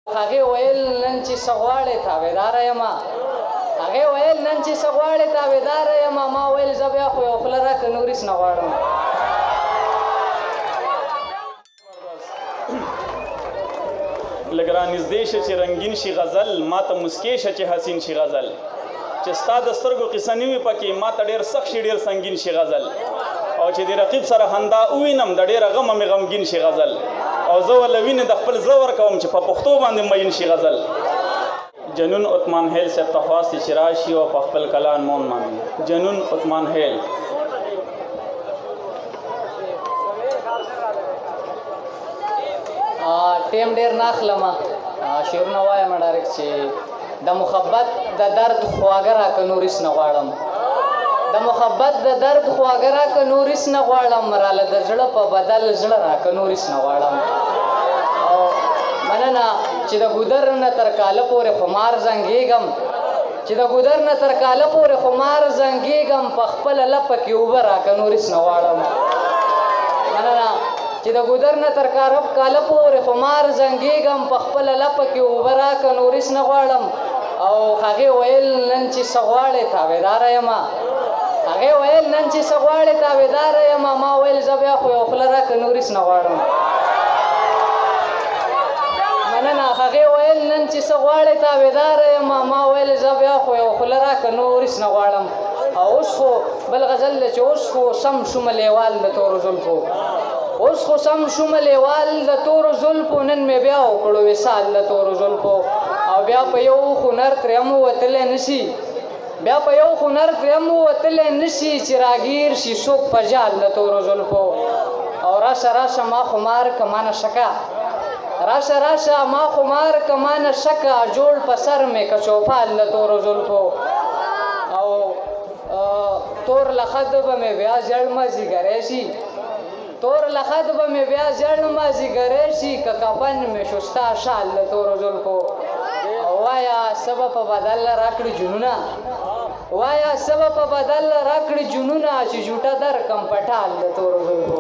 هغه ویل نن چې سغواړې تابعدار یم هغه ویل نن چې سغواړې تابعدار یم ما ویل زه بیا خو یو خوله راکړه نور هېڅ نه غواړم لږ رانږدې شه چې رنګین شي غزل ما ته مسکې شه چې حسین شي غزل چې ستا د سترګو قصه نه وي پکې ما ته ډېر سخت شي ډېر سنګین شي غزل او چې د رقیب سره خندا ووینم د ډېره غمه مې غمګین شي غزل او زه ورله وینې د خپل زړه ورکوم چې په پښتو باندې مین شي غزل جنون عثمان هیل صاحب ته خواست چې راشي او په خپل کلام مون ماني جنون عثمان هیل ټیم ډېر نه اخلم شعرونه وایم ډایرکټ چې د محبت د درد خواږه راکړه نور هېڅ نه غواړم د محبت د درد خواږه راکړه نور هېڅ نه غواړم راله د زړه په بدل زړه راکړه نور هېڅ نه غواړم او مننه چې د ګودر نه تر کاله پورې خمار زنګېږم چې د ګودر نه تر کاله پورې خمار زنګېږم په خپله لپه کې اوبه راکړه نور هېڅ نه غواړم مننه چې د ګودر نه تر کاله پورې خمار زنګېږم په خپله لپه کې اوبه راکړه نور هېڅ نه غواړم او هغې ویل نن چې څه غواړې تابعداره یم هغې ویل نن چې څه غواړې تابعداره یم ما ویل زه بیا خو یو خوله راکړه نور هېڅ نه غواړم مننه هغې ویل نن چې څه غواړې تابعداره یم ما ویل زه بیا خو یو خوله راکړه نور هېڅ نه غواړم او اوس خو بل غزل دی چې اوس خو سم شومه لیوال د تورو زلفو اوس خو سم شومه لیوال د تورو زلفو نن مې بیا وکړو وصال د تورو زلفو او بیا په یو هنر ترې هم وتلی نشي بیا په یو هنر ترې هم وتلی نشي چې راګیر شي څوک په جال د تورو زلفو او راشه راشه ما خمار که مانه شکه راشه راشه ما خمار که مانه شکه جوړ په سر مې که چوپال د تورو زلفو او تور لخد به مې بیا زړ مازدیګری شي تور لخد به مې بیا زړ مازدیګری شي که کفن مې شو ستا شال د تورو زلفو او وایا څه به په بدل راکړي جنونه وایا څه به په بدل راکړي جنونه چې جوټه درکم په ټال د تورو زلفو